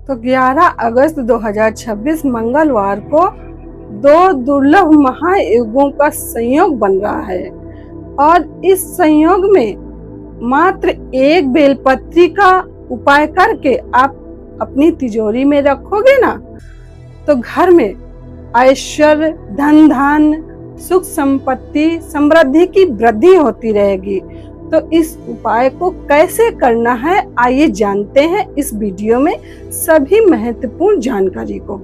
तो 11 अगस्त 2026 मंगलवार को दो दुर्लभ महायुगों का संयोग बन रहा है और इस संयोग में मात्र एक बेलपत्री का उपाय करके आप अपनी तिजोरी में रखोगे ना, तो घर में ऐश्वर्य, धन धान, सुख संपत्ति, समृद्धि की वृद्धि होती रहेगी। तो इस उपाय को कैसे करना है, आइए जानते हैं इस वीडियो में सभी महत्वपूर्ण जानकारी को।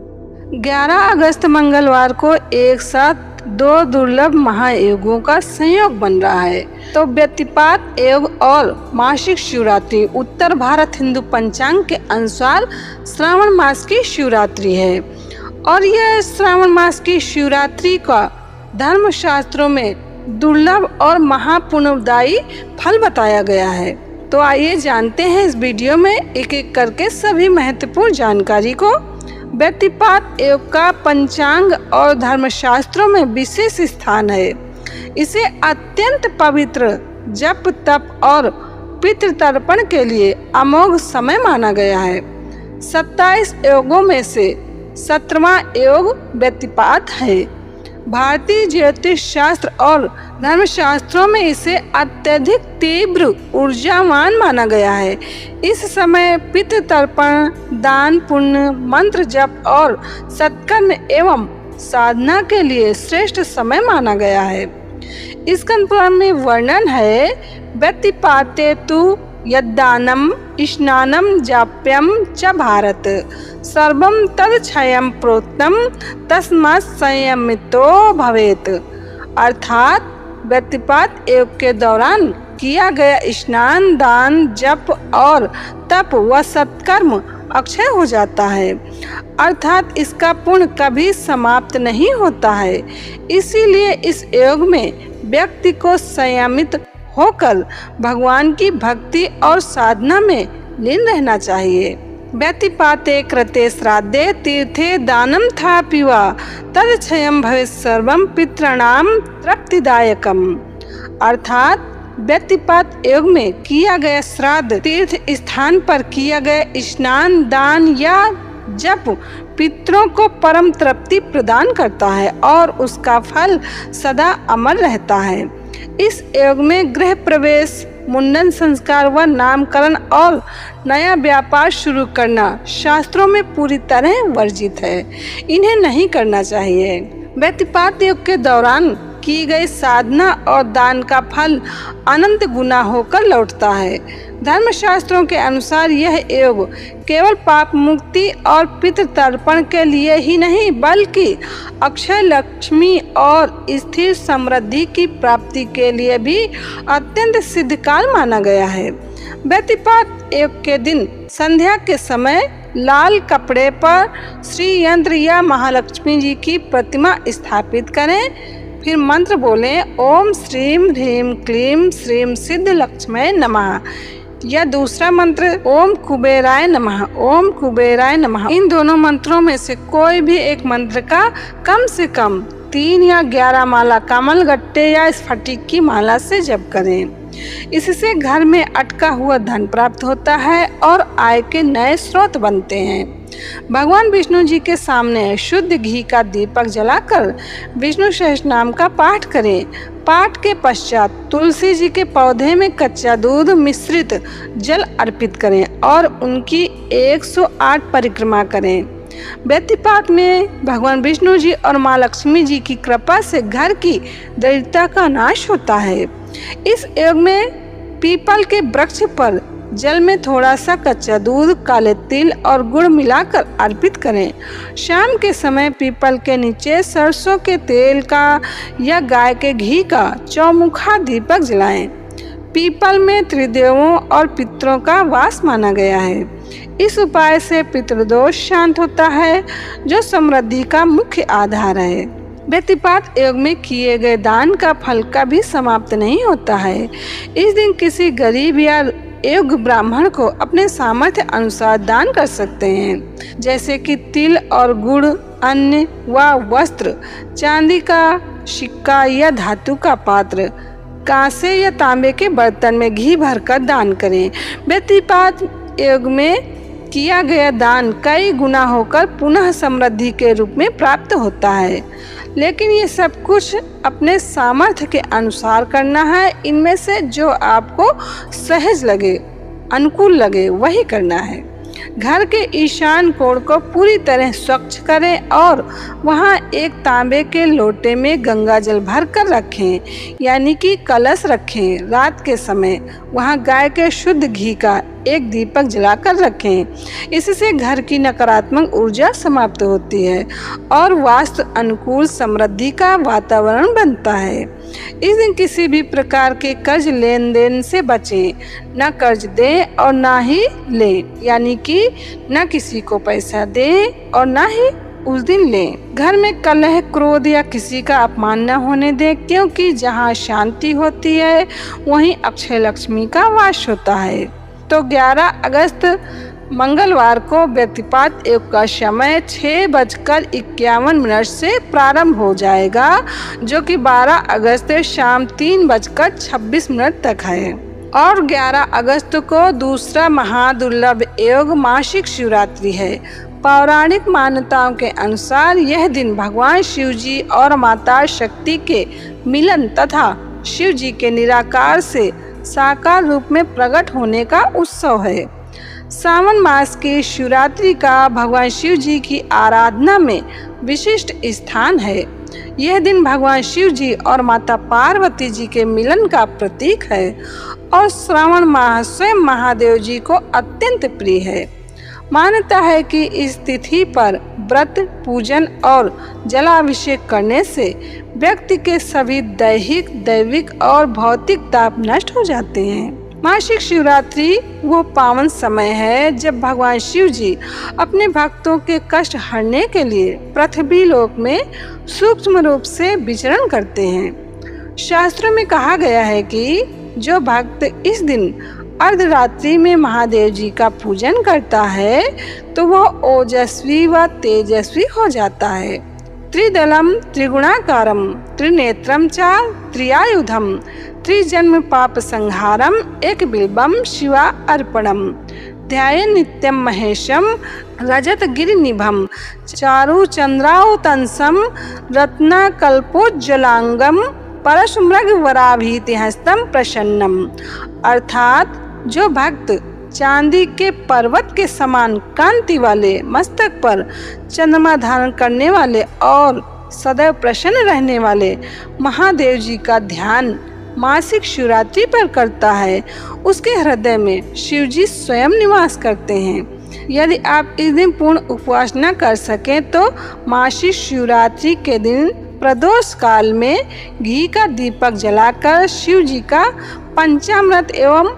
11 अगस्त मंगलवार को एक साथ दो दुर्लभ महायुगों का संयोग बन रहा है। तो व्यतिपात योग और मासिक शिवरात्रि उत्तर भारत हिंदू पंचांग के अनुसार श्रावण मास की शिवरात्रि है और यह श्रावण मास की शिवरात्रि का धर्म शास्त्रों में दुर्लभ और महापुण्यदायी फल बताया गया है। तो आइए जानते हैं इस वीडियो में एक एक करके सभी महत्वपूर्ण जानकारी को। व्यतिपात योग का पंचांग और धर्मशास्त्रों में विशेष स्थान है। इसे अत्यंत पवित्र जप तप और पितृतर्पण के लिए अमोघ समय माना गया है। 27 योगों में से 17वां योग व्यतिपात है। भारतीय ज्योतिष शास्त्र और धर्मशास्त्रों में इसे अत्यधिक तीव्र ऊर्जावान माना गया है। इस समय पितृतर्पण, दान पुण्य, मंत्र जप और सत्कर्म एवं साधना के लिए श्रेष्ठ समय माना गया है। इस पुराण में वर्णन है, व्यतिपाते तु यद्दानम स्नानम जाप्यम च भारत सर्वम तदक्षयं प्रोक्तम तस्मात् संयमितो भवेत्। अर्थात व्यतिपात योग के दौरान किया गया स्नान, दान, जप और तप व सत्कर्म अक्षय हो जाता है, अर्थात इसका पुण्य कभी समाप्त नहीं होता है। इसीलिए इस योग में व्यक्ति को संयमित होकर भगवान की भक्ति और साधना में लीन रहना चाहिए। व्यतिपाते कृते श्राद्धे तीर्थे दानम था पिवा तदक्षयं भवेत् सर्वं पितॄणां तृप्तिदायकम। अर्थात व्यतिपात योग में किया गया श्राद्ध, तीर्थ स्थान पर किया गया स्नान, दान या जप पितरों को परम तृप्ति प्रदान करता है और उसका फल सदा अमर रहता है। इस योग में गृह प्रवेश, मुंडन संस्कार व नामकरण और नया व्यापार शुरू करना शास्त्रों में पूरी तरह वर्जित है। इन्हें नहीं करना चाहिए। व्यतिपात योग के दौरान की गई साधना और दान का फल अनंत गुना होकर लौटता है। धर्मशास्त्रों के अनुसार यह योग केवल पाप मुक्ति और पितृतर्पण के लिए ही नहीं बल्कि अक्षय लक्ष्मी और स्थिर समृद्धि की प्राप्ति के लिए भी अत्यंत सिद्ध काल माना गया है। व्यतिपात योग के दिन संध्या के समय लाल कपड़े पर श्री यंत्र या महालक्ष्मी जी की प्रतिमा स्थापित करें। फिर मंत्र बोलें, ओम श्रीम ह्रीम क्लीम श्रीम सिद्ध लक्ष्मी नमः, या दूसरा मंत्र ओम कुबेराय नमः, ओम कुबेराय नमः। इन दोनों मंत्रों में से कोई भी एक मंत्र का कम से कम 3 या 11 माला कमल गट्टे या स्फटिक की माला से जप करें। इससे घर में अटका हुआ धन प्राप्त होता है और आय के नए स्रोत बनते हैं। भगवान विष्णु जी के सामने शुद्ध घी का दीपक जलाकर विष्णु सहस्रनाम का पाठ करें। पाठ के पश्चात तुलसी जी के पौधे में कच्चा दूध मिश्रित जल अर्पित करें और उनकी 108 परिक्रमा करें। व्यतिपात में भगवान विष्णु जी और माँ लक्ष्मी जी की कृपा से घर की दरिद्रता का नाश होता है। इस योग में पीपल के वृक्ष पर जल में थोड़ा सा कच्चा दूध, काले तिल और गुड़ मिलाकर अर्पित करें। शाम के समय पीपल के नीचे सरसों के तेल का या गाय के घी का चौमुखा दीपक जलाएं। पीपल में त्रिदेवों और पितरों का वास माना गया है। इस उपाय से पितृदोष शांत होता है, जो समृद्धि का मुख्य आधार है। व्यतिपात योग में किए गए दान का फल कभी समाप्त नहीं होता है। इस दिन किसी गरीब या योग्य ब्राह्मण को अपने सामर्थ्य अनुसार दान कर सकते हैं, जैसे कि तिल और गुड़, अन्न व वस्त्र, चांदी का सिक्का या धातु का पात्र, कांसे या तांबे के बर्तन में घी भरकर दान करें। व्यतिपात योग में किया गया दान कई गुना होकर पुनः समृद्धि के रूप में प्राप्त होता है। लेकिन ये सब कुछ अपने सामर्थ्य के अनुसार करना है। इनमें से जो आपको सहज लगे, अनुकूल लगे, वही करना है। घर के ईशान कोण को पूरी तरह स्वच्छ करें और वहां एक तांबे के लोटे में गंगा जल भर कर रखें, यानी कि कलश रखें। रात के समय वहां गाय के शुद्ध घी का एक दीपक जलाकर रखें। इससे घर की नकारात्मक ऊर्जा समाप्त होती है और वास्तु अनुकूल समृद्धि का वातावरण बनता है। इस दिन किसी भी प्रकार के कर्ज लेन देन से बचें। न कर्ज दें और ना ही लें, यानी कि न किसी को पैसा दें और ना ही उस दिन लें। घर में कलह, क्रोध या किसी का अपमान न होने दें, क्योंकि जहाँ शांति होती है वहीं अक्षय लक्ष्मी का वास होता है। तो 11 अगस्त मंगलवार को व्यतिपात योग का समय 6:51 से प्रारंभ हो जाएगा, जो कि 12 अगस्त शाम 3:26 तक है। और 11 अगस्त को दूसरा महादुर्लभ योग मासिक शिवरात्रि है। पौराणिक मान्यताओं के अनुसार यह दिन भगवान शिव जी और माता शक्ति के मिलन तथा शिव जी के निराकार से साकार रूप में प्रकट होने का उत्सव है। सावन मास की शिवरात्रि का भगवान शिव जी की आराधना में विशिष्ट स्थान है। यह दिन भगवान शिव जी और माता पार्वती जी के मिलन का प्रतीक है और श्रावण माह स्वयं महादेव जी को अत्यंत प्रिय है। मान्यता है कि इस तिथि पर व्रत, पूजन और जलाभिषेक करने से व्यक्ति के सभी दैहिक, दैविक और भौतिक ताप नष्ट हो जाते हैं। मासिक शिवरात्रि वो पावन समय है जब भगवान शिव जी अपने भक्तों के कष्ट हरने के लिए पृथ्वी लोक में सूक्ष्म रूप से विचरण करते हैं। शास्त्रों में कहा गया है कि जो भक्त इस दिन अर्धरात्रि में महादेव जी का पूजन करता है तो वह ओजस्वी व तेजस्वी हो जाता है। त्रिदलम त्रिगुणाकारम त्रिनेत्रम च त्रियायुधम त्रिजन्म पाप संहारम एक बिल्बम शिवा अर्पणम ध्याये नित्यम महेशम रजत गिरिनिभम चारु चंद्रावतंसम रत्नकल्पोज्ज्वलांगम परशुमृग वराभीतिहस्तम प्रसन्नम। अर्थात जो भक्त चांदी के पर्वत के समान कांति वाले मस्तक पर चंद्रमा धारण करने वाले और सदैव प्रसन्न रहने वाले महादेव जी का ध्यान मासिक शिवरात्रि पर करता है, उसके हृदय में शिव जी स्वयं निवास करते हैं। यदि आप इस दिन पूर्ण उपवास न कर सकें तो मासिक शिवरात्रि के दिन प्रदोष काल में घी का दीपक जलाकर शिव जी का पंचामृत एवं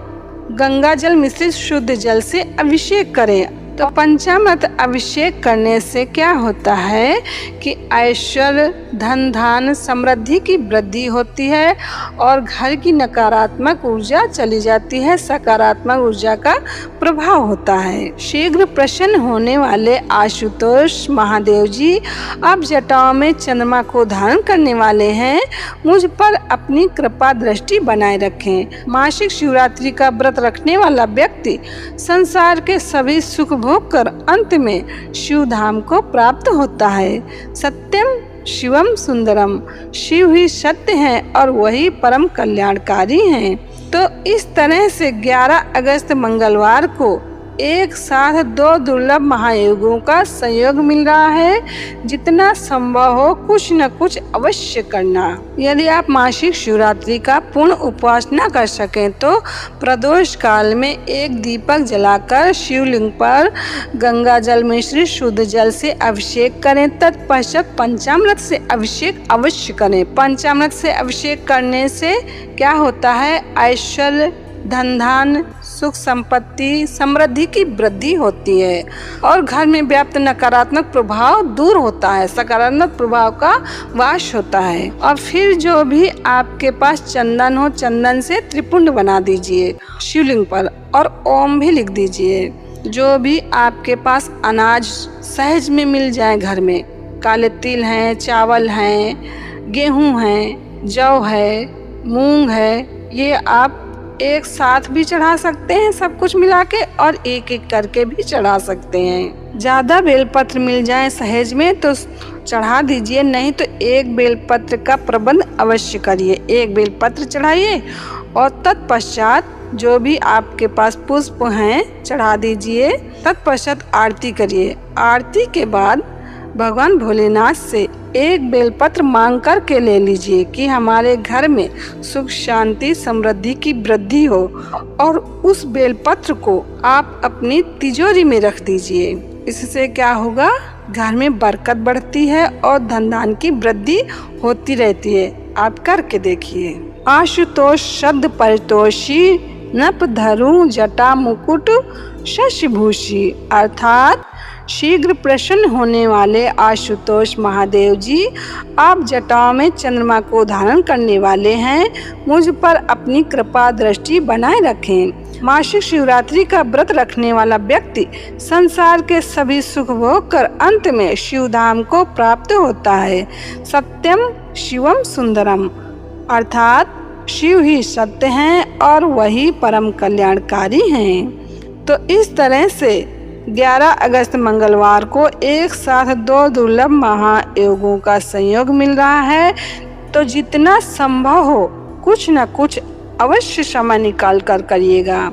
गंगा जल मिश्रित शुद्ध जल से अभिषेक करें। तो पंचामृत अभिषेक करने से क्या होता है कि ऐश्वर्य, धन धान, समृद्धि की वृद्धि होती है और घर की नकारात्मक ऊर्जा चली जाती है, सकारात्मक ऊर्जा का प्रभाव होता है। शीघ्र प्रसन्न होने वाले आशुतोष महादेव जी अब जटाओं में चंद्रमा को धारण करने वाले हैं। मुझ पर अपनी कृपा दृष्टि बनाए रखें। मासिक शिवरात्रि का व्रत रखने वाला व्यक्ति संसार के सभी सुख भोग कर अंत में शिव धाम को प्राप्त होता है। सत्यम शिवम सुंदरम, शिव ही सत्य हैं और वही परम कल्याणकारी हैं। तो इस तरह से 11 अगस्त मंगलवार को एक साथ 2 दुर्लभ महायोगों का संयोग मिल रहा है। जितना संभव हो कुछ न कुछ अवश्य करना। यदि आप मासिक शिवरात्रि का पूर्ण उपवास न कर सकें तो प्रदोष काल में एक दीपक जलाकर शिवलिंग पर गंगा जल मिश्रित शुद्ध जल से अभिषेक करें। तत्पश्चात पंचामृत से अभिषेक अवश्य करें। पंचामृत से अभिषेक करने से क्या होता है, ऐश्वर्य, धन धान, सुख संपत्ति, समृद्धि की वृद्धि होती है और घर में व्याप्त नकारात्मक प्रभाव दूर होता है, सकारात्मक प्रभाव का वास होता है। और फिर जो भी आपके पास चंदन हो, चंदन से त्रिपुंड बना दीजिए शिवलिंग पर और ओम भी लिख दीजिए। जो भी आपके पास अनाज सहज में मिल जाए घर में, काले तिल हैं, चावल हैं, गेहूं हैं, जौ है, मूंग है, ये आप एक साथ भी चढ़ा सकते हैं सब कुछ मिला के, और एक एक करके भी चढ़ा सकते हैं। ज़्यादा बेलपत्र मिल जाए सहेज में तो चढ़ा दीजिए, नहीं तो एक बेलपत्र का प्रबंध अवश्य करिए। एक बेलपत्र चढ़ाइए और तत्पश्चात जो भी आपके पास पुष्प हैं चढ़ा दीजिए। तत्पश्चात आरती करिए। आरती के बाद भगवान भोलेनाथ से एक बेलपत्र मांग कर के ले लीजिए कि हमारे घर में सुख शांति समृद्धि की वृद्धि हो, और उस बेलपत्र को आप अपनी तिजोरी में रख दीजिए। इससे क्या होगा, घर में बरकत बढ़ती है और धन धान की वृद्धि होती रहती है। आप करके देखिए। आशुतोष शब्द परितोषी, नप धरु जटा मुकुट शशिभूषी, अर्थात शीघ्र प्रसन्न होने वाले आशुतोष महादेव जी, आप जटाओं में चंद्रमा को धारण करने वाले हैं। मुझ पर अपनी कृपा दृष्टि बनाए रखें। मासिक शिवरात्रि का व्रत रखने वाला व्यक्ति संसार के सभी सुख भोग कर अंत में शिवधाम को प्राप्त होता है। सत्यम शिवम सुंदरम, अर्थात शिव ही सत्य हैं और वही परम कल्याणकारी हैं। तो इस तरह से 11 अगस्त मंगलवार को एक साथ 2 दुर्लभ महायोगों का संयोग मिल रहा है। तो जितना संभव हो कुछ न कुछ अवश्य समय निकाल कर करिएगा।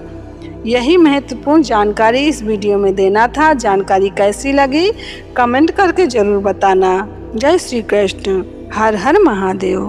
यही महत्वपूर्ण जानकारी इस वीडियो में देना था। जानकारी कैसी लगी कमेंट करके जरूर बताना। जय श्री कृष्ण। हर हर महादेव।